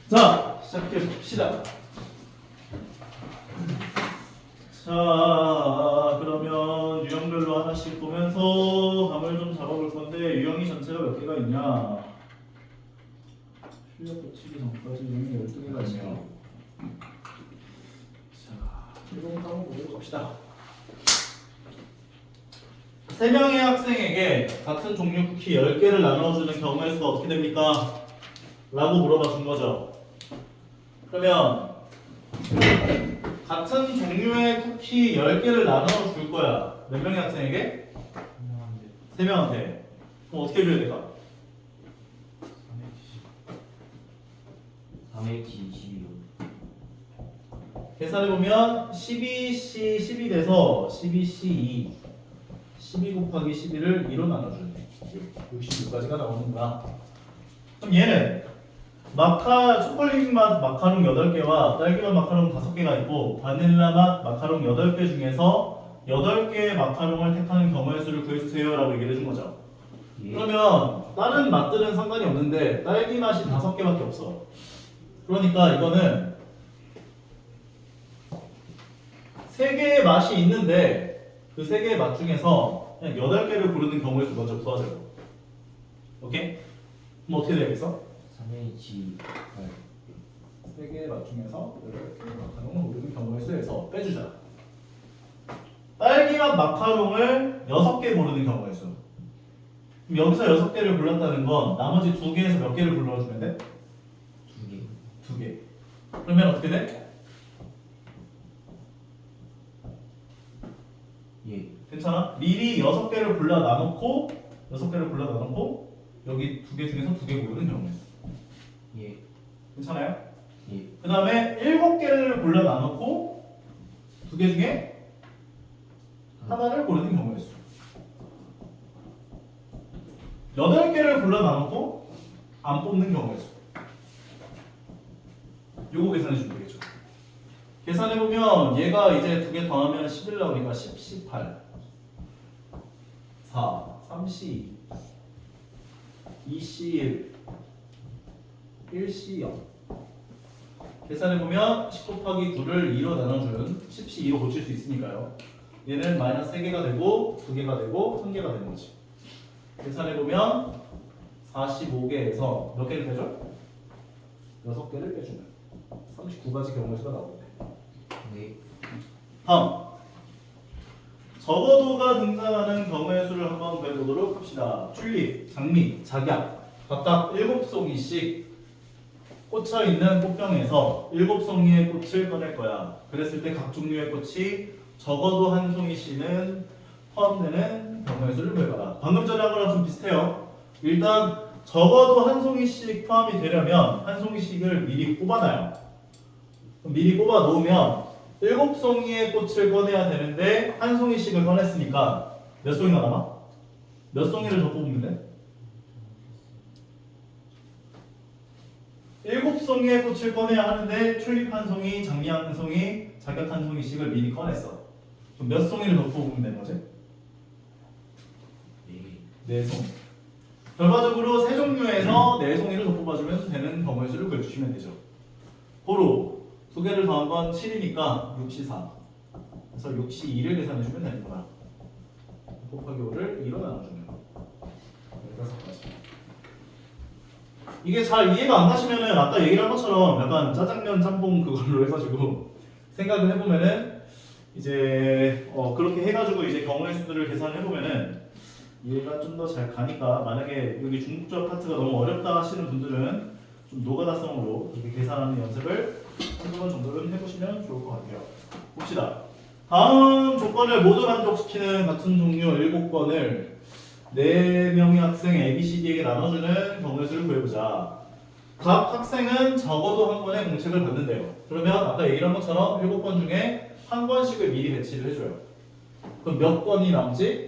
자, 시작해 봅시다. 자, 그러면 유형별로 하나씩 보면서 감을 좀 잡아볼 건데 유형이 전체가 몇 개가 있냐? 출력 붙이기 전까지 유형이 12개가 있네요. 자, 1번부터 한번 보도록 합시다. 3명의 학생에게 같은 종류 쿠키 10개를 나눠주는 경우의 수가 어떻게 됩니까? 라고 물어봐 준 거죠. 그러면 같은 종류의 쿠키 10개를 나눠 줄 거야. 몇 명의 학생에게? 3명한테. 그럼 어떻게 해줘야 될까? 3H 12요. 계산해보면 12C 10이 돼서 12C 12 곱하기 12를 2로 나눠주네. 66까지가 나오는 거야. 그럼 얘는 초콜릿 맛 마카롱 8개와 딸기 맛 마카롱 5개가 있고 바닐라 맛 마카롱 8개 중에서 8개의 마카롱을 택하는 경우의 수를 구해주세요 라고 얘기를 해준 거죠. 예. 그러면 다른 맛들은 상관이 없는데 딸기 맛이 5개밖에 없어. 그러니까 이거는 3개의 맛이 있는데 그 3개의 맛 중에서 그냥 8개를 고르는 경우의 수 먼저 구하자고. 오케이? 그럼 어떻게 되겠어? 3H 8. 3개의 맛 중에서 8개의 마카롱을 고르는 경우의 수에서 빼주자. 딸기맛 마카롱을 6개 고르는 경우의 수. 그럼 여기서 6개를 골랐다는 건 나머지 2개에서 몇 개를 골라주면 돼? 2개. 2개. 그러면 어떻게 돼? 예. 괜찮아? 미리 6개를 골라 나놓고 6개를 골라 나놓고 여기 2개 중에서 2개 고르는 경우의 수. 예. 괜찮아요? 예. 그 다음에 7개를 골라 나놓고 2개 중에 하나를 고르는 경우의 수. 8개를 골라 나놓고 안 뽑는 경우의 수. 요거 계산해 주면 되겠죠. 계산해보면 얘가 이제 2개 더하면 11 나오니까 10, 18 4, 3C 2C1 1C0 계산해보면 10 곱하기 9를 2로 나눠준 10C 2로 고칠 수 있으니까요. 얘는 마이너스 3개가 되고 2개가 되고 1개가 되는 거지. 계산해보면 45개에서 몇 개를 빼줘? 6개를 빼주면 39가지 경우의 수가 나오는데. 네. 다음 적어도가 등장하는 경우의 수를 한번 배워보도록 합시다. 튤립, 장미, 작약 각각 7송이씩 꽂혀있는 꽃병에서 7송이의 꽃을 꺼낼 거야. 그랬을 때 각 종류의 꽃이 적어도 한 송이씩은 포함되는 경우의 수를 구해봐라. 방금 전에 한 거랑 좀 비슷해요. 일단 적어도 한 송이씩 포함이 되려면 한 송이씩을 미리 뽑아놔요. 그럼 미리 뽑아 놓으면 7송이의 꽃을 꺼내야 되는데 한 송이씩을 꺼냈으니까 몇 송이가 남아? 몇 송이를 더 뽑으면 돼? 7송이의 꽃을 꺼내야 하는데 튤립 한 송이, 장미 한 송이, 작약 한 송이씩을 미리 꺼냈어. 그럼 몇 송이를 더 뽑으면 되는 거지? 네. 4송이. 결과적으로 3종류에서 4송이를 더 뽑아주면 되는 경우의 수를 구해주시면 되죠. 고로 2개를 더한 건 7이니까 6C 4. 그래서 6C 2를 계산해주면 되는 거야. 곱하기 5를 2로 나눠주면 15가지. 이게 잘 이해가 안 가시면은 아까 얘기를 한 것처럼 약간 짜장면 짬뽕 그걸로 해가지고 생각을 해보면은 이제 그렇게 해가지고 이제 경우의 수들을 계산을 해보면은 이해가 좀 더 잘 가니까 만약에 여기 중국적 파트가 너무 어렵다 하시는 분들은 좀 노가다성으로 이렇게 계산하는 연습을 한두 번 정도는 해보시면 좋을 것 같아요. 봅시다. 다음 조건을 모두 만족시키는 같은 종류 7건을 4명의 학생 ABCD에게 나눠주는 경우의 수를 구해보자. 각 학생은 적어도 한 권의 공책을 받는데요. 그러면 아까 얘기한 것처럼 7권 중에 한 권씩을 미리 배치를 해줘요. 그럼 몇 권이 남지?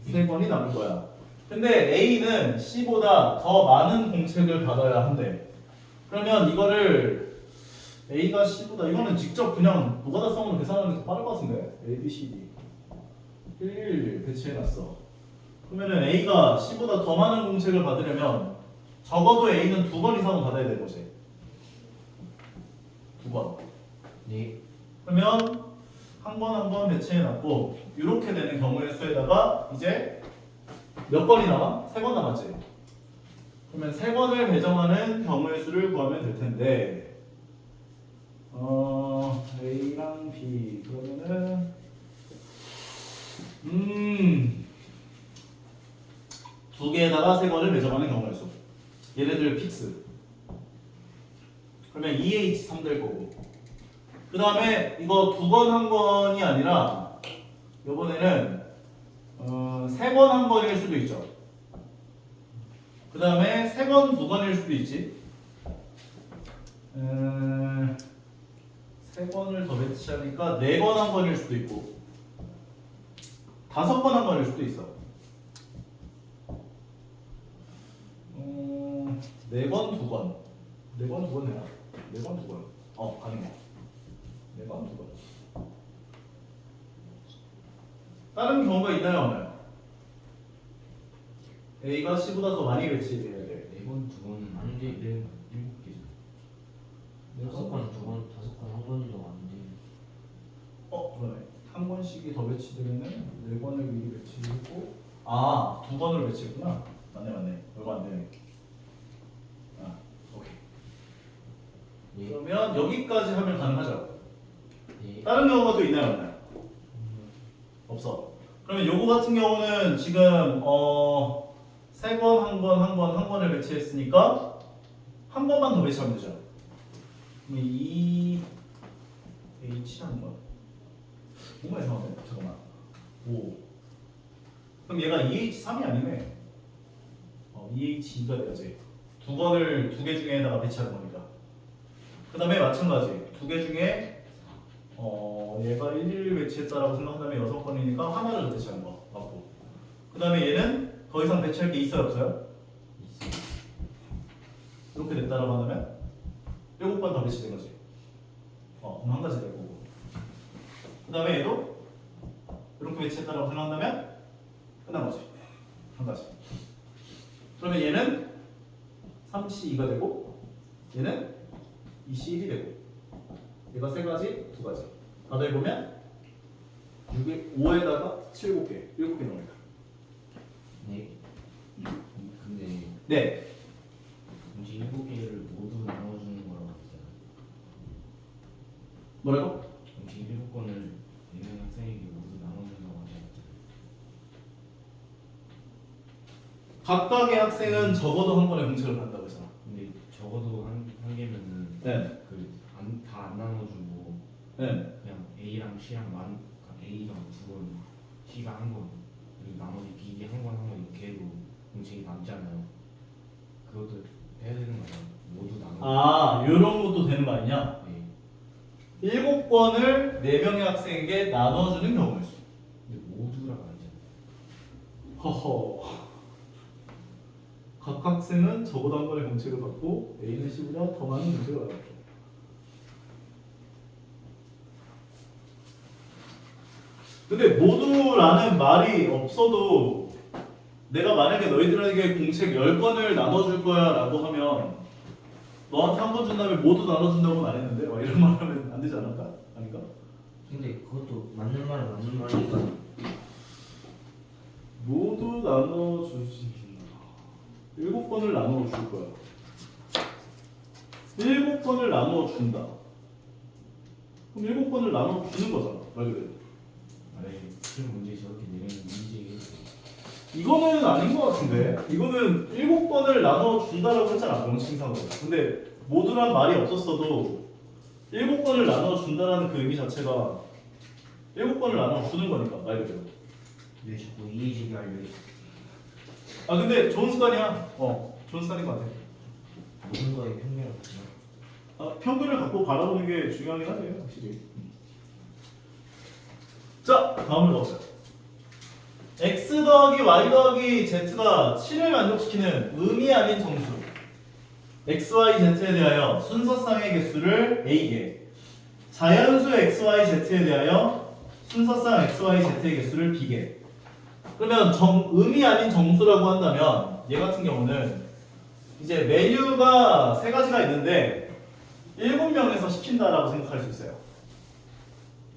3권이 남을 거야. 근데 A는 C보다 더 많은 공책을 받아야 한대. 그러면 이거를 A가 C보다 이거는 직접 그냥 노가다성으로 계산하는 게 더 빠를 것 같은데. A, B, C, D 111 배치해놨어. 그러면은 A가 C보다 더 많은 공책을 받으려면 적어도 A는 2권 이상은 받아야 되는 거지. 2번. 네. 그러면 한 번 한 번 배치해놨고 이렇게 되는 경우의 수에다가 이제 몇 번이 남아? 3번 남았지. 그러면 3번을 배정하는 경우의 수를 구하면 될 텐데 A랑 B 그러면은 두 개에다가 3번을 배정하는 경우의 수. 얘네들 픽스. 그러면 2H3 될 거고. 그 다음에 이거 2번 한 번이 아니라 이번에는 3번 한 번일 수도 있죠. 그 다음에 3번 2번일 수도 있지. 3번을 더 배치하니까 4번 한 번일 수도 있고 5번 한 번일 수도 있어. 4번 2번 4번 2번 되나? 4번 2번 가능해. 4번 2번 다른 경우가 있나요? 없나요? A가 C보다 더 많이 배치돼야 돼. 4번 2번은 아닌데 7개죠. 5번 2번 5번 한 번도 아닌데. 그러네. 한 번씩이 더 배치되면은 4번을 미리 배치했고 2번을 배치했구나. 맞네. 얼마 안 되네. 오케이. 네. 그러면 여기까지 하면 가능하죠? 네. 다른 경우가 또 있나요? 없나요? 없어. 그러면 요거 같은 경우는 지금 3번, 한 번을 배치했으니까 한 번만 더 배치하면 되죠. 그럼 2H 한 번. 뭔가 이상하네. 잠깐만. 5. 그럼 얘가 2H3이 아니네. 2H2가 돼야지. 2번을 2개 중에다가 배치하는 거니까. 그 다음에 마찬가지. 2개 중에 얘가 1을 배치했다라고 생각한다면 6번이니까 하나를 더 배치하는 거 맞고. 그 다음에 얘는 더 이상 배치할 게 있어요 없어요? 이렇게 됐다라고 한다면 7번 더 배치된 거지. 그럼 한 가지 될 거고. 그 다음에 얘도 이렇게 배치했다라고 생각한다면 끝난 거지. 한 가지. 그러면 얘는 3C2가 되고 얘는 2C1이 되고 얘가 3가지, 2가지. 다 더해보면 5에다가 7개, 7개 나옵니다. 네. 근데 네. 공식 7개를 모두 나눠주는 거라고 했잖아요. 뭐라고? 공식 7권을 4명 학생에게 모두 나눠준다고 하셨잖아요. 각각의 학생은 적어도 한 번에 공책을 받는다고 했잖아. 근데 적어도 한 개면은 네. 다 안 나눠주고 네. 그냥 A랑 C랑 A가 2번, C가 한 번, 그리고 나머지 B 한 번 이렇게 해도 공책이 남잖아요. 그것도 해야 되는 거예요. 모두 나눠. 요런 것도 되는 거 아니냐? 네. 7번을 4명의 학생에게 나눠주는 경우였어. 근데 모두라고 하잖아요. 허허. 각 학생은 적어도 한 번의 공책을 받고 A는 C보다 더 많은 공책을 받았죠. 근데 모두라는 말이 없어도 내가 만약에 너희들에게 공책 10권을 나눠줄 거야 라고 하면 너한테 한 번 준 다음에 모두 나눠준다고는 안 했는데 막 이런 말 하면 안 되지 않을까? 아닌가? 근데 그것도 맞는 말이니까. 모두 나눠주지 7번을 나눠줄 거야. 7번을 나눠준다. 그럼 7번을 나눠주는 거잖아 말 그대로. 시험 문제 저렇게 내리는 문제게. 이거는 아닌 것 같은데. 이거는 7번을 나눠준다라고 했잖아 명칭상으로. 근데 모두란 말이 없었어도 7번을 나눠준다라는 그 의미 자체가 7번을 나눠주는 거니까 말 그대로. 왜 자꾸 이의식이 알려? 근데 좋은 습관이야. 좋은 습관인 것 같아. 모든 거에 편견이 없구나. 평균을 갖고 바라보는 게 중요하긴 하네 확실히. 자 다음으로 가보자. x 더하기 y 더하기 z가 7을 만족시키는 의미 아닌 정수 x, y, z에 대하여 순서쌍의 개수를 a개, 자연수 x, y, z에 대하여 순서쌍 x, y, z의 개수를 b개. 그러면 의미 아닌 정수라고 한다면 얘 같은 경우는 이제 메뉴가 3가지가 있는데 7명에서 시킨다라고 생각할 수 있어요.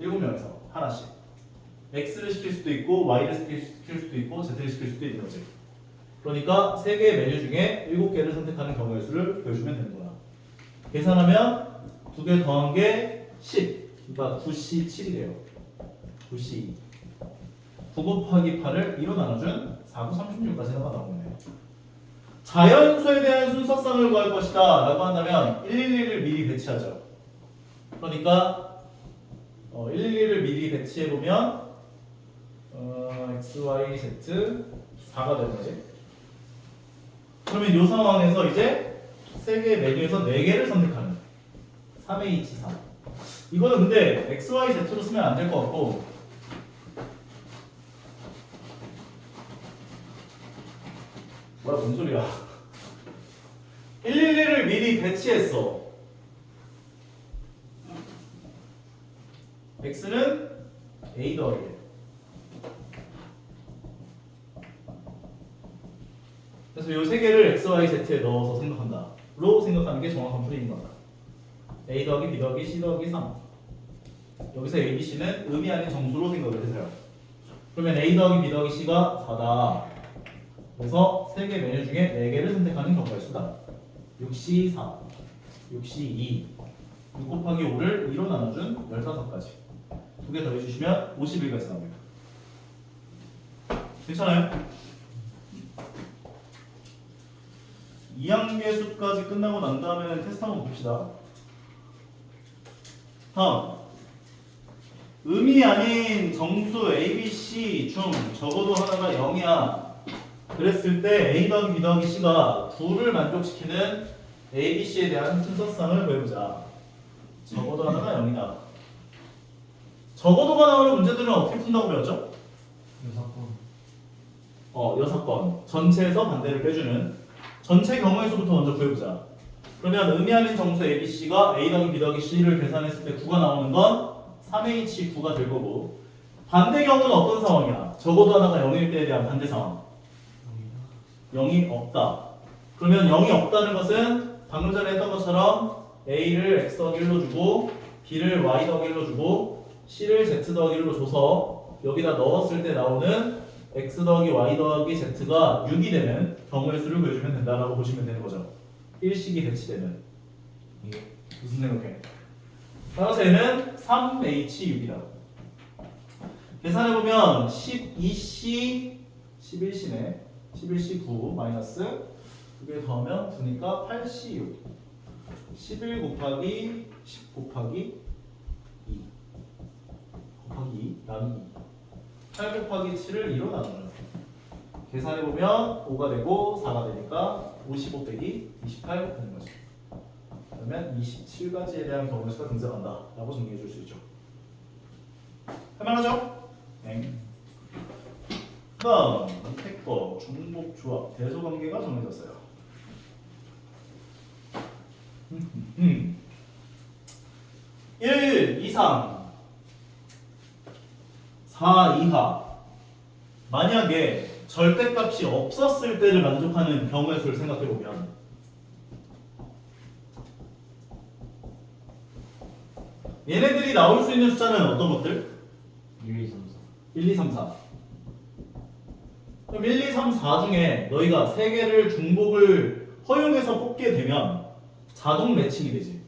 7명에서 하나씩. X를 시킬 수도 있고 Y를 시킬 수도 있고 Z를 시킬 수도 있는 거지. 그러니까 3개의 메뉴 중에 7개를 선택하는 경우의 수를 보여주면 되는 거야. 계산하면 2개 더한 게 10. 그러니까 9C 7이래요. 9C 9 곱하기 8을 2로 나눠준 4, 9, 36까지가 나오네. 자연수에 대한 순서쌍을 구할 것이다 라고 한다면 111을 미리 배치하죠. 그러니까 111을 미리 배치해보면 X, Y, Z 4가 되는 거지. 그러면 이 상황에서 이제 3개의 메뉴에서 4개를 선택하는 3H 3. 이거는 근데 X, Y, Z로 쓰면 안 될 것 같고 뭐야 뭔 소리야. 111을 미리 배치했어. X는 A 더하기 그래서 이 세 개를 X, Y, Z에 넣어서 생각한다 로 생각하는 게 정확한 풀이인 거다. A 더하기 B 더하기 C 더하기 3. 여기서 A, B, C는 의미 아닌 정수로 생각을 해줘요. 그러면 A 더하기 B 더하기 C가 4다. 그래서 3개 메뉴 중에 4개를 선택하는 경우가 수다. 6C 4, 6C 2, 6 곱하기 5를 2로 나눠준 15가지. 2개 더해주시면 51까지 나옵니다. 괜찮아요? 2항계수까지 끝나고 난 다음에는 테스트 한번 봅시다. 다음 의미 아닌 정수 A, B, C 중 적어도 하나가 0이야 그랬을 때 A 더하기 B 더하기 C가 2를 만족시키는 A, B, C에 대한 순서쌍을 구해보자. 적어도 하나가 0이다. 적어도가 나오는 문제들은 어떻게 푼다고 배웠죠? 여사건 전체에서 반대를 빼주는 전체 경우의 수부터 먼저 구해보자. 그러면 의미 아닌 정수 A, B, C가 A 더하기 B 더하기 C를 계산했을 때 9가 나오는 건 3H9가 될 거고 반대 경우는 어떤 상황이야? 적어도 하나가 0일 때에 대한 반대 상황 0이 없다. 그러면 0이 없다는 것은 방금 전에 했던 것처럼 A를 X 더하기 1로 주고 B를 Y 더하기 1로 주고 C를 Z 더하기 1로 줘서 여기다 넣었을 때 나오는 X 더하기 Y 더하기 Z가 6이 되는 경우의 수를 구해주면 된다라고 보시면 되는 거죠. 일식이 배치되면 무슨 생각해? 따라서 얘는 3H6이다. 계산해보면 12C 11C네 11C 9 마이너스 2개 더하면 9니까 8C 6 11 곱하기 10 곱하기 2 곱하기 2 나누기 8 곱하기 7을 2로 나누는 계산해보면 5가 되고 4가 되니까 55 빼기 28 되는 거죠. 그러면 27가지에 대한 경우의 수가 등장한다 라고 정리해 줄 수 있죠. 할만하죠? 네. 다음 택거 중복 조합 대소관계가 정해졌어요. 1 이상 4 이하 만약에 절대값이 없었을 때를 만족하는 경우의 수를 생각해보면 얘네들이 나올 수 있는 숫자는 어떤 것들? 1, 2, 3, 4 1, 2, 3, 4 그럼 1, 2, 3, 4 중에 너희가 3개를 중복을 허용해서 뽑게 되면 자동 매칭이 되지.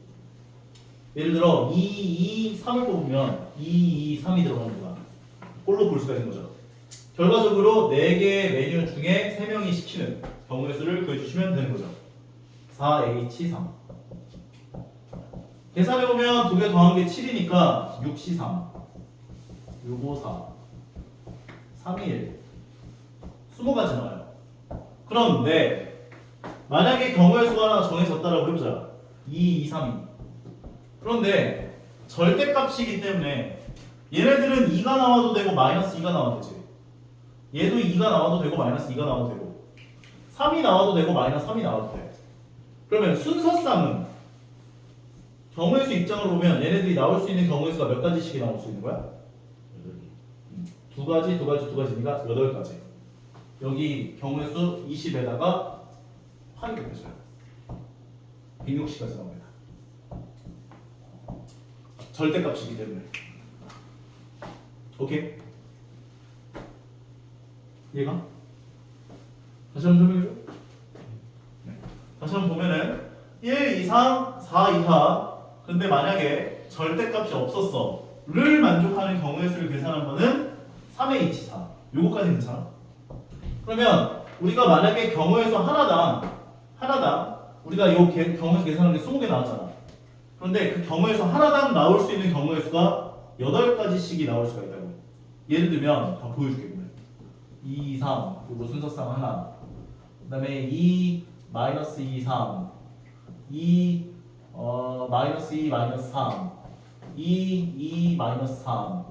예를 들어 2, 2, 3을 뽑으면 2, 2, 3이 들어가는 거야. 꼴로 볼 수가 있는 거죠. 결과적으로 4개의 메뉴 중에 3명이 시키는 경우의 수를 구해주시면 되는 거죠. 4H3 계산해보면 2개 더한 게 7이니까 6C3 654 321 20가지 나와요. 그런데 만약에 경우의 수가 하나 정해졌다라고 해보자. 2, 2, 3, 2 그런데 절대값이기 때문에 얘네들은 2가 나와도 되고 마이너스 2가 나와도 되지. 얘도 2가 나와도 되고 마이너스 2가 나와도 되고 3이 나와도 되고 마이너스 3이 나와도 돼. 그러면 순서쌍은 경우의 수 입장으로 보면 얘네들이 나올 수 있는 경우의 수가 몇 가지씩이 나올 수 있는 거야? 2가지, 2가지, 2가지니까 8가지. 여기 경우의 수 20에다가 8이 곱해져요. 160까지 나옵니다. 절대값이기 때문에. 오케이? 이해가? 다시 한번 설명해줘. 네. 다시 한번 보면은 1 이상 4 이하 근데 만약에 절대값이 없었어 를 만족하는 경우의 수를 계산한 거는 3의 2치사 요거까지 괜찮아? 그러면 우리가 만약에 경우의 수 하나당 우리가 요 경우에서 계산한 게 20개 나왔잖아. 그런데 그 경우에서 하나당 나올 수 있는 경우의 수가 8가지씩이 나올 수가 있다고. 예를 들면 다 보여줄게. 보면 2, 3 요거 순서상 하나, 그 다음에 2, 마이너스 2, 3 2, 마이너스 2, 마이너스 3 2, 2, 마이너스 3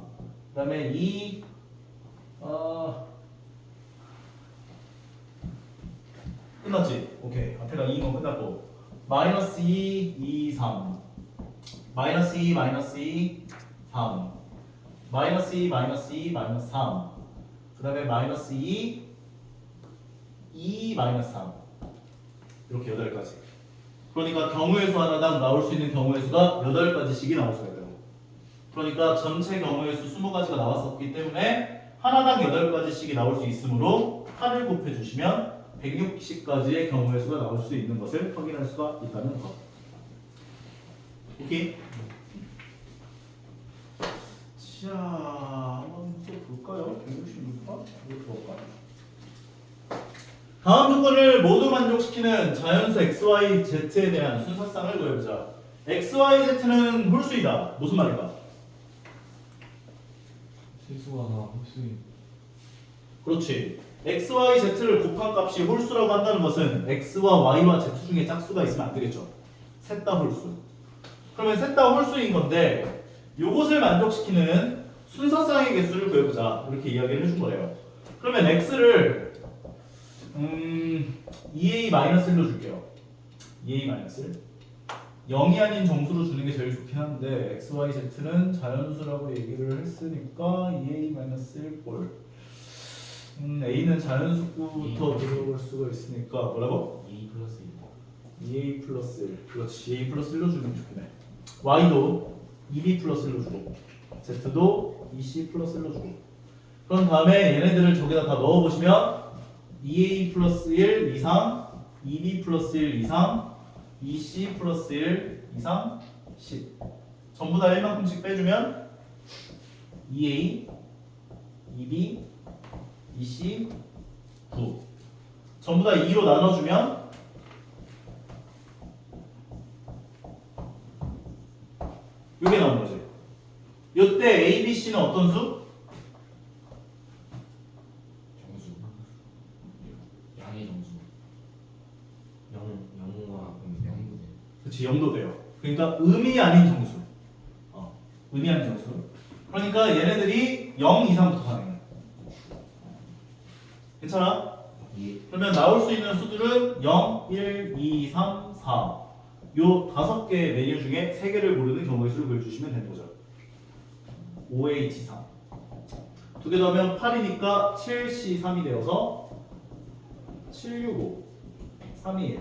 그 다음에 2, 끝났지? 오케이. 앞에가 2인 건 끝났고 마이너스 2, 2, 3 마이너스 2, 마이너스 2, 3 마이너스 2, 마이너스 2, 마이너스 3 그 다음에 마이너스 2, 2, 마이너스 3 이렇게 8가지. 그러니까 경우의 수 하나당 나올 수 있는 경우의 수가 8가지씩이 나올 수가 있다고. 그러니까 전체 경우의 수 20가지가 나왔었기 때문에 하나당 8가지씩이 나올 수 있으므로 8을 곱해주시면 160가지의 경우의 수가 나올 수 있는 것을 확인할 수가 있다는 것. 오케이? 자, 한번 또 볼까요? 166번? 이거 볼까? 다음 조건을 모두 만족시키는 자연수 XY, Z에 대한 순서상을 구해보자. XY, Z는 홀수이다. 무슨 말일까? 실수가 다 홀수인. 그렇지. XY, Z를 곱한 값이 홀수라고 한다는 것은 X와 Y와 Z 중에 짝수가 있으면 안 되겠죠. 셋 다 홀수. 그러면 셋 다 홀수인 건데 요것을 만족시키는 순서상의 개수를 구해보자. 이렇게 이야기를 해준 거예요. 그러면 X를 2A-1로 줄게요. 2A-1 0이 아닌 정수로 주는 게 제일 좋긴 한데 XY, Z는 자연수라고 얘기를 했으니까 2A-1 꼴. A는 자연수부터 들어볼 수가 있으니까 뭐라고? 2 플러스 2A 플러스 1. 그렇지. 2A 플러스 1로 주는 게 좋겠네. Y도 2B 플러스 1로 주고 Z도 2C 플러스 1로 주고 그런 다음에 얘네들을 저기다 다 넣어보시면 2A 플러스 1 이상 2B 플러스 1 이상 2C 플러스 1 이상 10 전부 다 1만큼씩 빼주면 2A 2B 2C 9 전부 다 2로 나눠주면 이게 나오는 거지. 이때 A, B, C는 어떤 수? 정수. 양의 정수. 0과 그럼 0도 돼. 그렇지, 0도 돼요. 그러니까 의미 아닌 정수. 의미 아닌 정수. 그러니까 얘네들이 0 이상부터 가능해. 괜찮아? 예. 그러면 나올 수 있는 수들은 0, 1, 2, 3, 4. 요 5개의 메뉴 중에 3개를 고르는 경우의 수를 보여주시면 되는 거죠. 5H3. 2개 더하면 8이니까 7C3이 되어서 765, 321,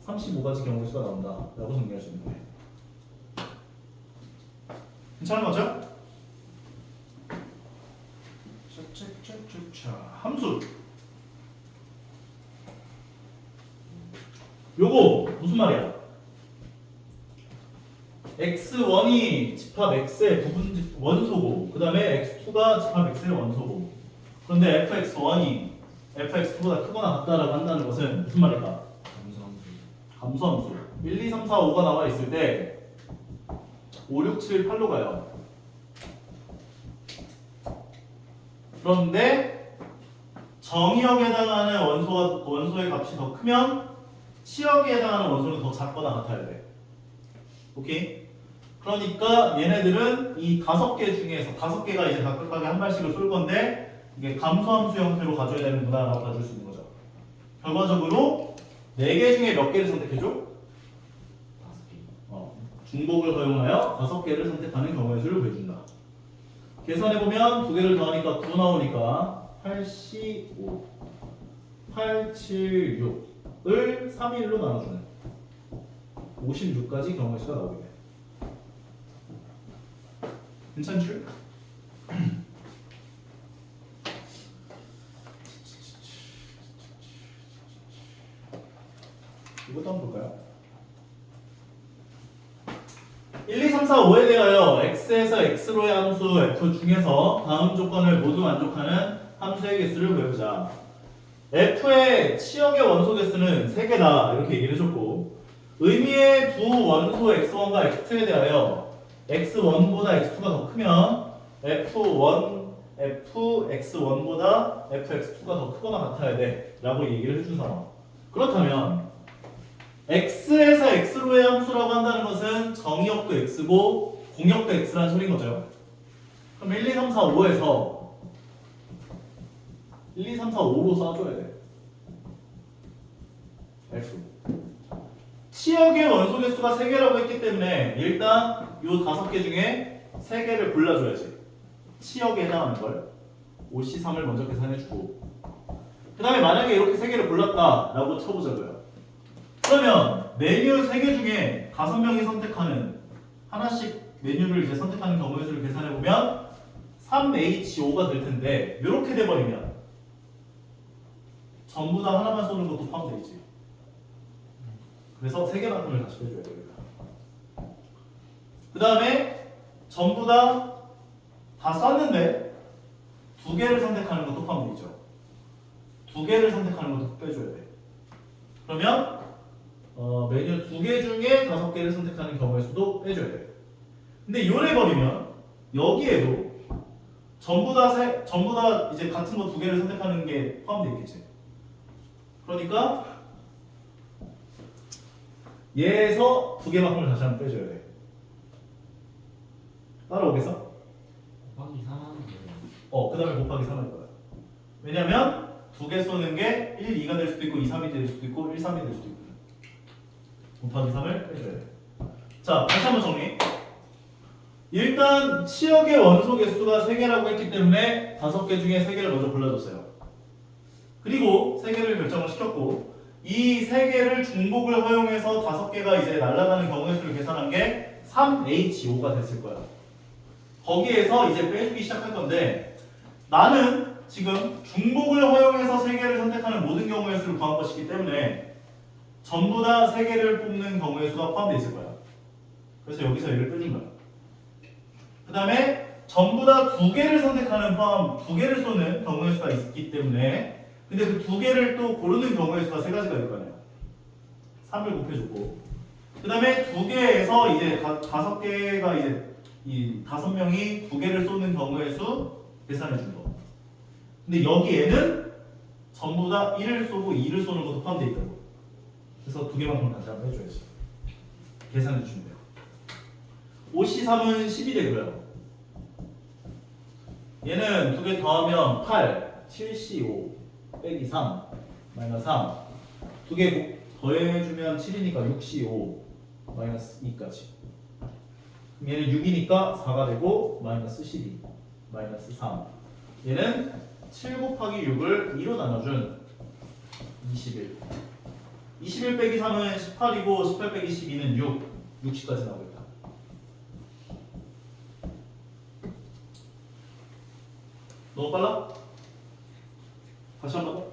35가지 경우의 수가 나온다. 라고 정리할 수 있는 거예요. 괜찮은 거죠? 자, 함수. 요거 무슨 말이야? x1이 집합 x의 부분 원소고 그 다음에 x2가 집합 x의 원소고 그런데 fx1이 fx2보다 크거나 같다라고 한다는 것은 무슨 말일까? 감소함수 1, 2, 3, 4, 5가 나와 있을 때 5, 6, 7, 8로 가요. 그런데 정의역에 해당하는 원소의 값이 더 크면 치역에 해당하는 원소는 더 작거나 같아야 돼. 오케이? 그러니까 얘네들은 이 5개 중에서 5개가 이제 각각하게 한 발씩을 쏠 건데 이게 감소함수 형태로 가져야 되는구나 라고 봐줄 수 있는 거죠. 결과적으로 4개 중에 몇 개를 선택해줘? 5개. 중복을 허용하여 5개를 선택하는 경우의 수를 보여준다. 계산해보면 2개를 더하니까 9 나오니까 8C5 876을 3일로 나눠주는 56가지 경우의 수가 나오게 돼. 괜찮죠? 이것도 한번 볼까요? 1, 2, 3, 4, 5에 대하여 x에서 x로의 함수 f 중에서 다음 조건을 모두 만족하는 함수의 개수를 구해보자. f의 치역의 원소 개수는 3개다 이렇게 얘기를 해줬고 의미의 두 원소 x1과 x2에 대하여 x1보다 x2가 더 크면 fx1보다 fx2가 더 크거나 같아야 돼 라고 얘기를 해준 상황. 그렇다면 x에서 x로의 함수라고 한다는 것은 정의역도 x고 공역도 x라는 소리인 거죠. 그럼 1, 2, 3, 4, 5에서 1, 2, 3, 4, 5로 써줘야 돼. f. 치역의 원소 개수가 3개라고 했기 때문에 일단 이 5개 중에 3개를 골라줘야지. 치역에 해당하는 걸. OC3을 먼저 계산해주고 그 다음에 만약에 이렇게 3개를 골랐다라고 쳐보자고요. 그러면 메뉴 3개 중에 5명이 선택하는 하나씩 메뉴를 이제 선택하는 경우의 수를 계산해보면 3H5가 될 텐데 이렇게 돼버리면 전부 다 하나만 쏘는 것도 포함되어 있지. 그래서 3개만큼을 다시 빼줘야 돼요. 그 다음에 전부 다 쐈는데 2개를 선택하는 것도 포함되어 있죠. 2개를 선택하는 것도 빼줘야 돼. 그러면 메뉴 2개 중에 5개를 선택하는 경우의 수도 빼줘야 돼. 근데 요래 버리면 여기에도 전부 다 이제 같은 거 2개를 선택하는 게 포함되어 있겠지. 그러니까 얘에서 2개만큼을 다시 한번 빼줘야 돼. 따라오겠어? 곱하기 3 하는 거예요. 그 다음에 곱하기 3할 거야. 왜냐면 2개 쏘는 게 1, 2가 될 수도 있고 2, 3이 될 수도 있고 1, 3이 될 수도 있고 곱하기 3을 빼줘야 돼. 자, 다시 한번 정리. 일단 치역의 원소 개수가 3개라고 했기 때문에 5개 중에 3개를 먼저 골라줬어요. 그리고 3개를 결정을 시켰고 이 3개를 중복을 허용해서 5개가 이제 날아가는 경우의 수를 계산한 게 3H5가 됐을 거야. 거기에서 이제 빼주기 시작할 건데 나는 지금 중복을 허용해서 3개를 선택하는 모든 경우의 수를 구한 것이기 때문에 전부 다 3개를 뽑는 경우의 수가 포함되어 있을 거야. 그래서 여기서 얘를 빼준 거야. 그 다음에 전부 다 2개를 선택하는 2개를 쏘는 경우의 수가 있기 때문에 근데 그 2개를 또 고르는 경우의 수가 3가지가 될 거 아니야. 3을 곱해줬고 그 다음에 2개에서 이제 5개가 이제 이 5명이 2개를 쏘는 경우의 수 계산해준 거. 근데 여기에는 전부 다 1을 쏘고 2를 쏘는 것도 포함되어 있다고. 그래서 2개만큼 다시 한번 해줘야지. 계산해주면 돼요. OC3은 10이 되고요. 얘는 2개 더하면 8, 7C5 빼기 3 마이너스 3 2개 더해주면 7이니까 6C5 마이너스 2까지. 얘는 6이니까 4가 되고 마이너스 12 마이너스 3. 얘는 7 곱하기 6을 2로 나눠준 21. 21 빼기 3은 18이고 18 빼기 12는 6. 60까지 나오겠다. 너무 빨라? 다시 한번 더?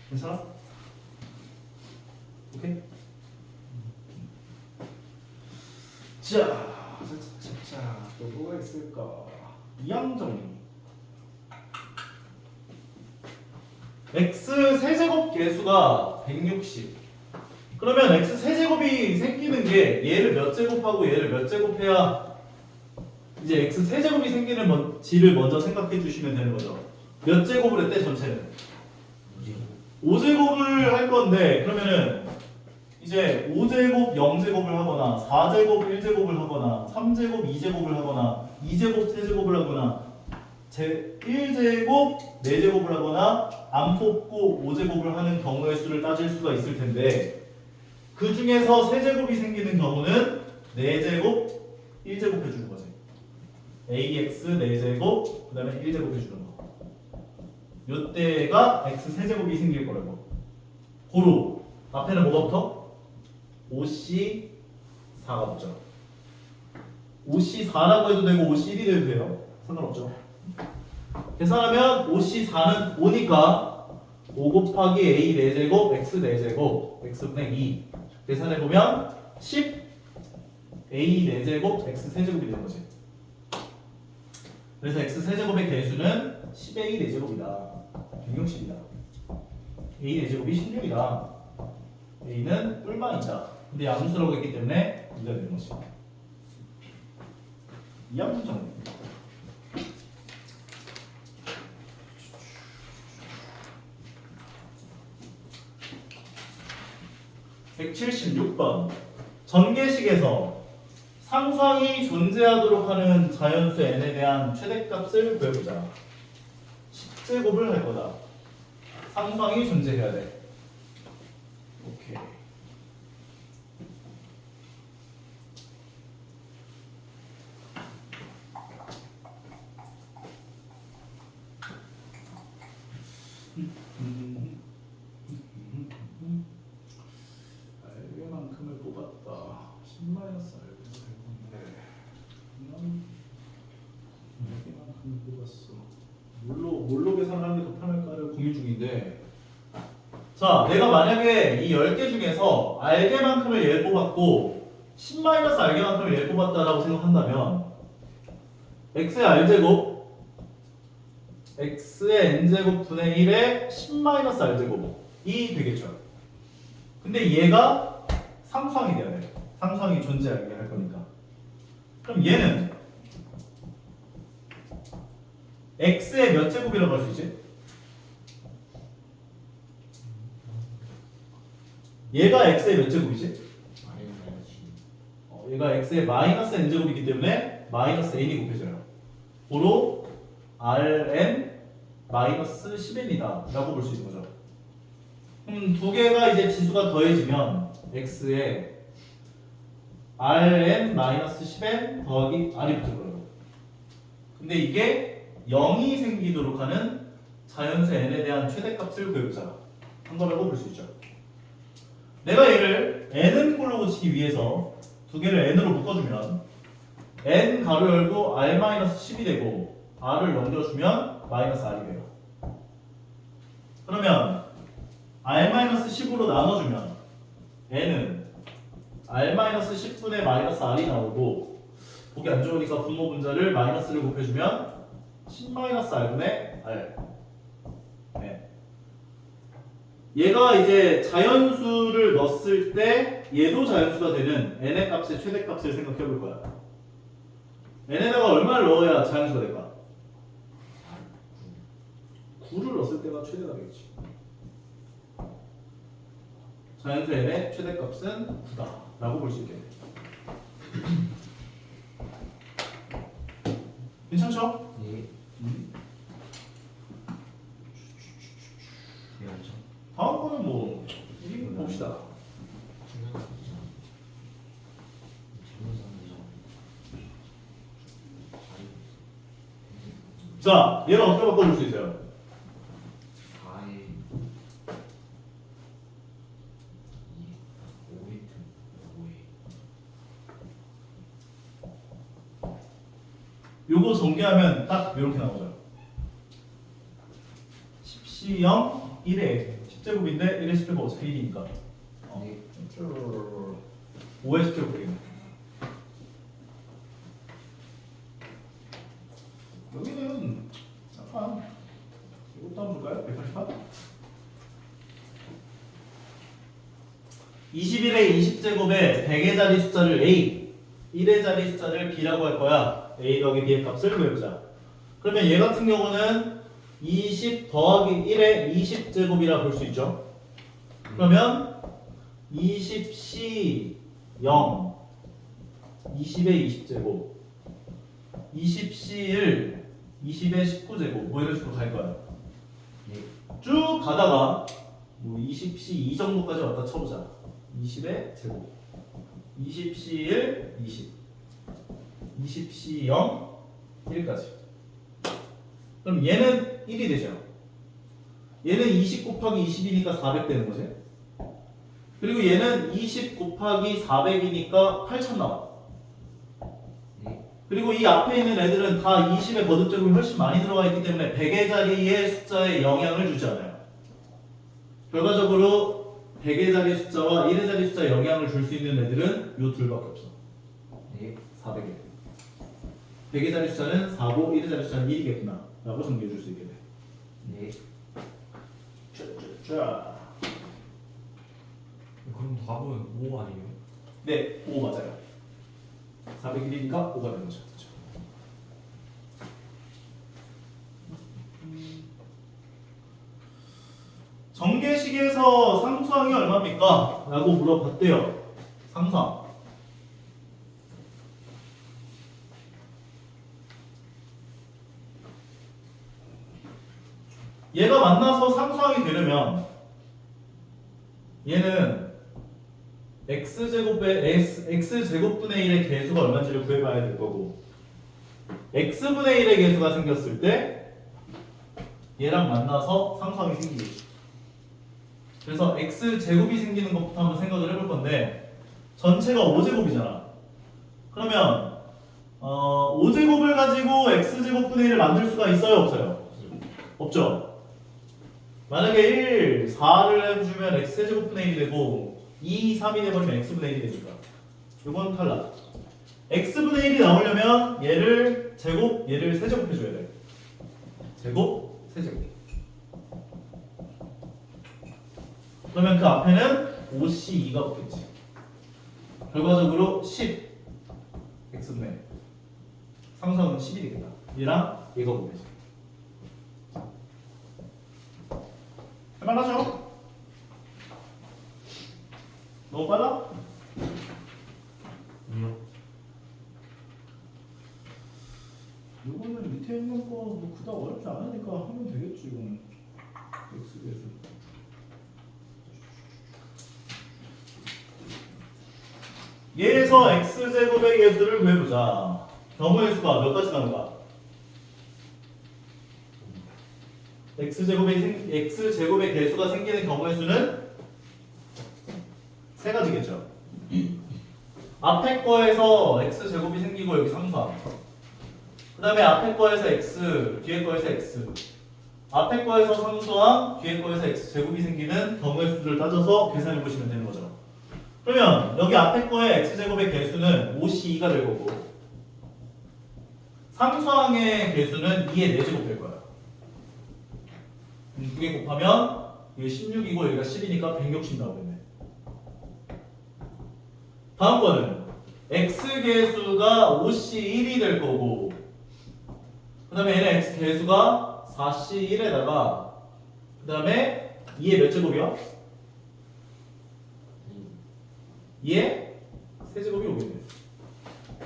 괜찮아? 오케이? 자, 또 뭐가 있을까? 이항정리. x 세제곱 개수가 160. 그러면 x 세제곱이 생기는 게 얘를 몇 제곱하고 얘를 몇 제곱해야 이제 x 세제곱이 생기는 지를 먼저 생각해 주시면 되는 거죠. 몇 제곱을 했대 전체는? 5제곱을 할 건데 그러면은 이제 5제곱 0제곱을 하거나 4제곱 1제곱을 하거나 3제곱 2제곱을 하거나 2제곱 3제곱을 하거나 1제곱 4제곱을 하거나 안 뽑고 5제곱을 하는 경우의 수를 따질 수가 있을 텐데 그 중에서 세제곱이 생기는 경우는 4제곱 1제곱 해주는 거지. ax 4제곱 그 다음에 1제곱 해주는 거. 요때가 x 세제곱이 생길 거라고. 고로 앞에는 뭐가 붙어? 5c 4가 붙죠. 5C4라고 해도 되고 5C1이 돼도 돼요. 상관없죠. 계산하면 5C4는 5니까 5 곱하기 A 4제곱 X 4제곱 X분의 2 계산해보면 10 A 4제곱 X 세제곱이 되는 거지. 그래서 X 세제곱의 개수는 10A 4제곱이다. 160이다. A 4제곱이 16이다. A는 뿔망이다. 근데 양수라고 했기 때문에 2가 되는 거지. 이 함수 정리. (176번) 전개식에서 상수항이 존재하도록 하는 자연수 n에 대한 최대값을 구해보자. 10제곱을 할 거다. 상수항이 존재해야 돼. 오케이. 알게만큼을 뽑았다. 10 알게를 되는데 알게만큼을 뽑았어. 뭘로 계산하는 게 더 편할까를 고민 중인데. 자, 내가 만약에 이 10개 중에서 알게만큼을 얘를 뽑았고 10 알게만큼을 얘를 뽑았다라고 생각한다면 x의 r제곱 x의 n제곱 분의 1의 10 r제곱이 되겠죠. 근데 얘가 상수항이 돼야 돼. 상수항이 존재하게 할 거니까. 그럼 얘는 x의 몇 제곱이라고 할 수 있지? 얘가 x의 몇 제곱이지? 얘가 x의 마이너스 n제곱이기 때문에 마이너스 n이 곱해져요. 고로 rn 마이너스 10n이다 라고 볼 수 있는 거죠. 두 개가 이제 지수가 더해지면 x에 rn 마이너스 10n 더하기 r이 붙을 거예요. 근데 이게 0이 생기도록 하는 자연수 n에 대한 최대값을 구해보자 한 거라고 볼 수 있죠. 내가 얘를 n은 꼴로 고치기 위해서 두 개를 n으로 묶어주면 n 가로 열고 r 마이너스 10이 되고 r을 넘겨주면 마이너스 r이 돼요. 그러면 r 마이너스 10으로 나눠주면 n은 r 마이너스 10분의 마이너스 r이 나오고 보기 안 좋으니까 분모 분자를 마이너스를 곱해주면 10 마이너스 r분의 r. 네. 얘가 이제 자연수를 넣었을 때 얘도 자연수가 되는 n의 값의 최대값을 생각해 볼 거야. n에다가 얼마를 넣어야 자연수가 될까? 9를 넣었을 때가 최대가 되겠지. 자연수 n의 최대값은 9다 라고 볼 수 있겠네. 괜찮죠? 예. 미안하죠. 다음 거는 뭐 봅시다. 자, 얘는 어떻게 바꿔줄 수 있어요? 4에 5에 5에 요거 전개하면 딱 이렇게 나오죠. 10C 0 1에 10제곱인데 1의 10제곱 어차피 1이니까 5의 10제곱이겠네. 여기는 잠깐 이것도 한번 볼까요? 188? 21의 20제곱에 100의 자리 숫자를 A 1의 자리 숫자를 B라고 할 거야. A 더하기 B의 값을 구해보자. 그러면 얘 같은 경우는 20 더하기 1의 20제곱이라 볼 수 있죠. 그러면 20C 0 20의 20제곱 20C1 20의 19제곱 뭐 이런 식으로 갈 거야. 쭉 가다가 뭐 20C 2 정도까지 왔다 쳐보자. 20의 제곱 20C1 20 20C 0 1까지. 그럼 얘는 1이 되죠. 얘는 20 곱하기 20이니까 400 되는 거지. 그리고 얘는 20 곱하기 400이니까 8000 나와. 그리고 이 앞에 있는 애들은 다 20의 거듭제곱이 훨씬 많이 들어가 있기 때문에 100의 자리의 숫자에 영향을 주지 않아요. 결과적으로 100의 자리 숫자와 1의 자리 숫자에 영향을 줄 수 있는 애들은 요 둘밖에 없어. 네. 400에. 100의 자리 숫자는 4고 1의 자리 숫자는 1이겠구나 라고 정리해 줄 수 있게 돼. 네. 자. 그럼 답은 5 아니에요? 네, 5 맞아요. 401이니까 5가 되는 거죠. 그렇죠? 정계식에서 상수항이 얼마입니까? 라고 물어봤대요. 상수항. 얘가 만나서 상수항이 되려면 얘는 x제곱분의 1의 개수가 얼마인지를 구해봐야 될 거고 x분의 1의 개수가 생겼을 때 얘랑 만나서 상수항이 생기겠죠. 그래서 x제곱이 생기는 것부터 한번 생각을 해볼 건데 전체가 5제곱이잖아. 그러면 5제곱을 가지고 x제곱분의 1을 만들 수가 있어요? 없어요? 없죠. 만약에 1, 4를 해주면 x제곱분의 1이 되고 2, 3이 돼버리면 x분의 1이 되니까 이건 탈락. x분의 1이 나오려면 얘를 제곱, 얘를 세제곱 해줘야 돼. 제곱, 세제곱. 그러면 그 앞에는 5c2가 붙겠지. 결과적으로 10 x분의 1. 상수항은 10이 되겠다. 얘랑 얘가 보겠지. 할만하죠? 너무 빨라? 이거는 밑에 있는 거 뭐 그닥 어렵지 않으니까 하면 되겠지. 이거는 x배수. 얘에서 x제곱의 개수를 구해보자. 경우의 수가 몇 가지 나온가? x제곱의 개수가 생기는 경우의 수는 세 가지겠죠. 앞에 거에서 x제곱이 생기고 여기 상수항. 그 다음에 앞에 거에서 x, 뒤에 거에서 x. 앞에 거에서 상수항, 뒤에 거에서 x제곱이 생기는 경우의 수를 따져서 계산해 보시면 되는 거죠. 그러면 여기 앞에 거의 x제곱의 개수는 5c2가 될 거고 상수항의 개수는 2의 4제곱 될 거야. 두 개 곱하면 이게 16이고 여기가 10이니까 160 나오겠네. 다음 거는 x 개수가 5c1이 될 거고 그 다음에 얘는 x 개수가 4c1에다가 그 다음에 2의 몇 제곱이야? 2의 세제곱이 오겠네.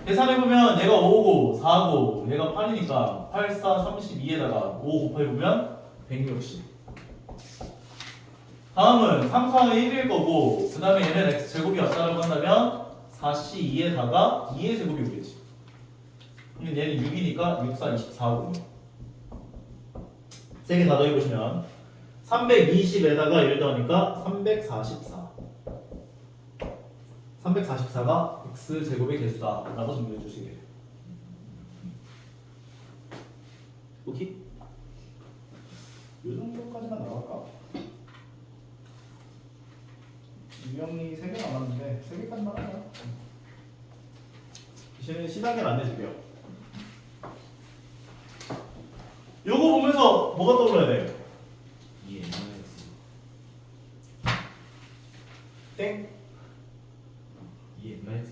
계산해보면 얘가 5고 4고 얘가 8이니까 8, 4, 32에다가 5 곱해보면 160. 다음은 상수항이 1일 거고 그 다음에 얘는 x제곱이 왔다라고 한다면 4c2에다가 2의 제곱이 오겠지. 그러면 얘는 6이니까 6, 4, 24오거든요. 세 개 다 더해보시면 320에다가 1 더하니까 344. 344가 x제곱의 개수다 라고 정리해 주시게 돼요. 오케이? 이 정도까지만 나갈까? 유형이 3개 남았는데 3개까지만 하자. 이제는 시작을 안 해줄게요. 요거 보면서 뭐가 떠올라야 돼? 2의 마이너스 땡? 2의 마이너스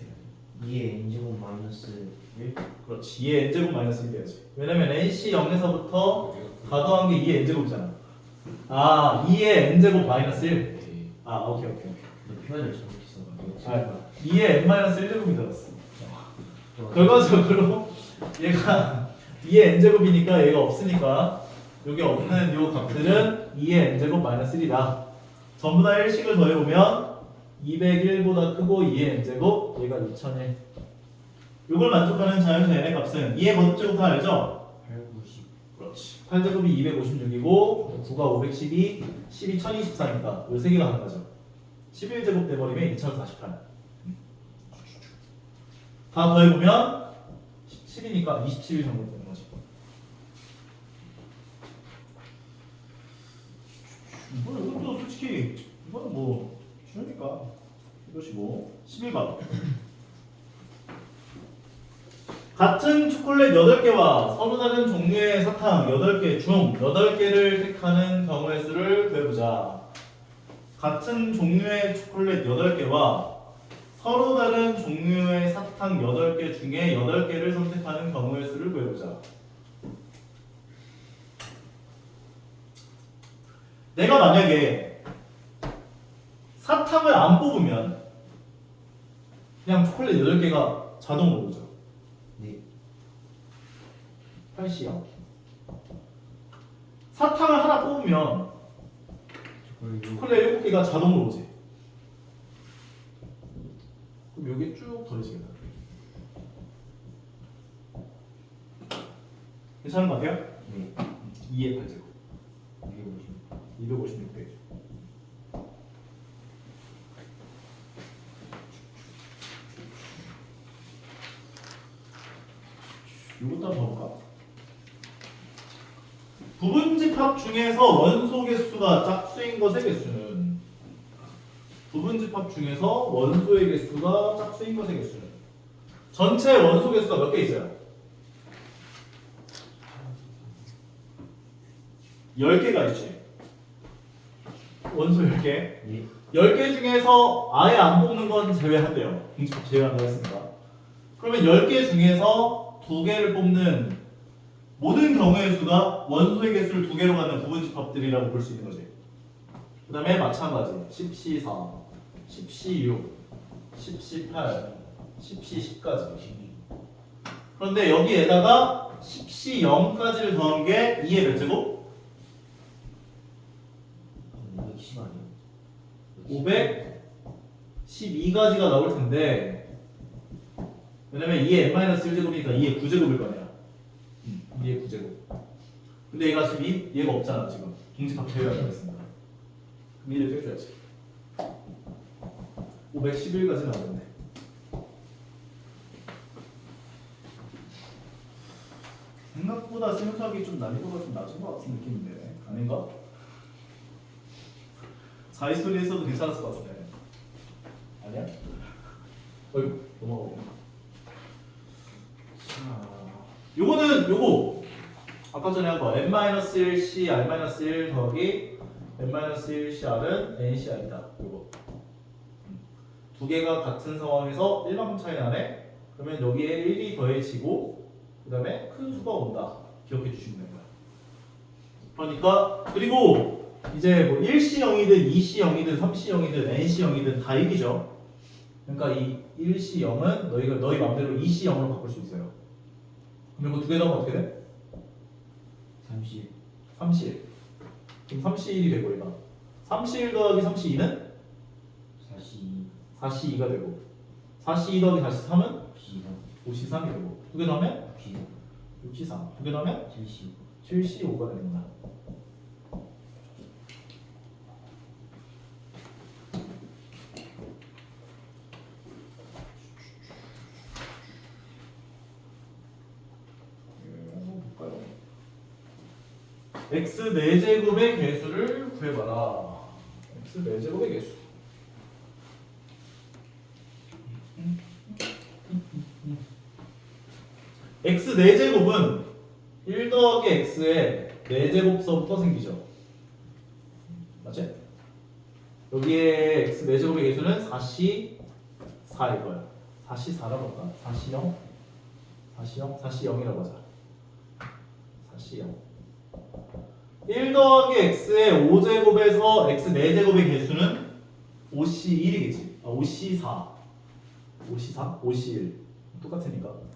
2의 n제곱 마이너스 1. 그렇지. 2의 n제곱 마이너스 1 돼야지. 왜냐면 nc 0에서부터 다 더한 게 2의 n제곱이잖아. 아, 2의 n제곱 마이너스 1. 아, 오케이. 표현을 잘못했어가지고. 아, 2의 n 마이너스 1제곱이 들었어. 결과적으로 얘가 2의 n제곱이니까 얘가 없으니까 여기 없는 요 값들은 2의 n제곱 마이너스 1이다. 전부 다 1씩을 더해보면 201보다 크고 2의 n제곱 얘가 2001. 요걸 만족하는 자연수 n의 값은 2의 거듭제곱 다 알죠? 890. 그렇지. 8제곱이 256이고 9가 512, 10이 1024니까 요 세 개가 하는 거죠. 11제곱 돼버리면 2048. 다 더해보면 17이 17이니까 27 정도 되는 거지. 이것도 솔직히 이거는 뭐 쉬우니까 이것이 뭐 11번. 같은 초콜릿 8개와 서로 다른 종류의 사탕 8개 중 8개를 택하는 경우의 수를 구해보자. 같은 종류의 초콜릿 8개와 서로 다른 종류의 사탕 8개 중에 8개를 선택하는 경우의 수를 구해보자. 내가 만약에 사탕을 안 뽑으면 그냥 초콜릿 8개가 자동으로 오죠. 네. 8C요. 사탕을 하나 뽑으면 초콜릿 7개가 자동으로 오지. 그럼 여기 쭉 더해지겠다. 괜찮은 것 같아요? 네. 2의 8제곱 250. 256페이지. 이것도 한번 볼까? 부분집합 중에서 원소 개수가 짝수인 것의 개수는 부분집합 중에서 원소의 개수가 짝수인 것의 개수는 전체 원소 개수가 몇 개 있어요? 10개가 있지. 원소 10개. 예. 10개 중에서 아예 안 뽑는 건 제외한대요. 분집합 제외한다고 했습니다. 그러면 10개 중에서 2개를 뽑는 모든 경우의 수가 원소의 개수를 2개로 갖는 부분집합들이라고 볼 수 있는 거지. 그 다음에 마찬가지 10C4, 10C6, 10C8, 10C10까지. 그런데 여기에다가 10C0까지를 더한 게 2의 몇 제곱? 210 아니에요? 512가지가 나올 텐데 왜냐면 2의 n-1제곱이니까 2의 9제곱일 거 아니야. 2의 9제곱. 근데 얘가 12? 얘가 없잖아 지금. 동집합 제외하고 있습니다. 그럼 2를 빼줘야지. 511까지 나오겠네. 생각보다 생각하기 좀 난이도가 좀 낮은 것 같은 느낌인데 아닌가? 자이소리에서도 괜찮았을 것 같은데 아니야? 어이구 넘어가고. 자, 요거 아까 전에 한 거 n-1c r-1 더하기 n-1cr은 ncr이다. 요거 두 개가 같은 상황에서 1만큼 차이 나네. 그러면 여기에 1이 더해지고 그 다음에 큰 수가 온다. 기억해 주시면 됩니다. 그러니까 그리고 이제 뭐 1C0이든 2C0이든 3C0이든 NC0이든 다 1이죠. 그러니까 이 1C0은 너희 맘대로 2C0으로 바꿀 수 있어요. 그럼 이거 두 개 더하면 어떻게 돼? 30. 3C1. 그럼 3C1이 되고 얘가 3C1 더하기 3C2는 42. 4C2가 되고 4C2 더하기 4C3은 53. 53이 되고 두 개 더하면 63. 63. 두 개 더하면 70. 75가 됩니다. x 4제곱의 개수를 구해봐라. x 4제곱의 개수. x 4제곱은 1 더하기 x의 4제곱서부터 생기죠. 맞지? 여기에 x 4제곱의 개수는 4c 4일 거야. 4c 4라고 할까? 4c 0? 4c 0? 4c 0이라고 하자. 4c 0. 1 더하기 x의 5제곱에서 x 4제곱의 개수는 5c1이겠지. 5c4. 5c4? 5c1. 똑같으니까.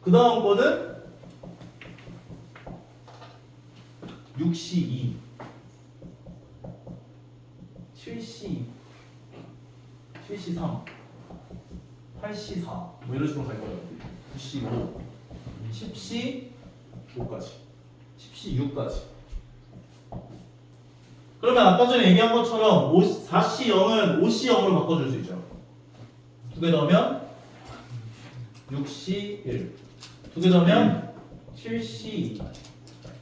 그 다음 거는 6c2, 7c, 7c3, 8c4 뭐 이런 식으로 갈 거예요. 9c5, 10c5까지, 10c6까지. 그러면 아까 전에 얘기한 것처럼 4c0은 5c0으로 바꿔줄 수 있죠. 두 개 넣으면 6C1 두 개 더하면 7C2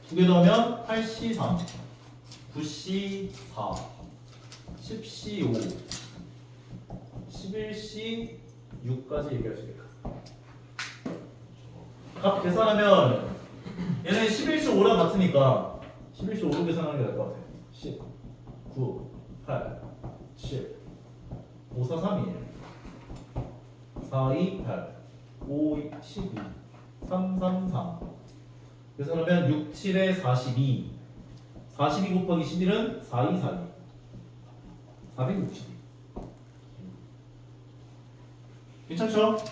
두 개 더하면 8C3 9C4 10C5 11C6까지 얘기할 수 있겠다. 값 계산하면 얘는 11C5랑 같으니까 11C5로 계산하는 게 나을 것 같아. 10 9 8 7 5 4 3 1 4 2 8 5 12 3 3 3 계산하면 6 7에 42 42 곱하기 11은 4 2 4 2 462 괜찮죠? 쫙.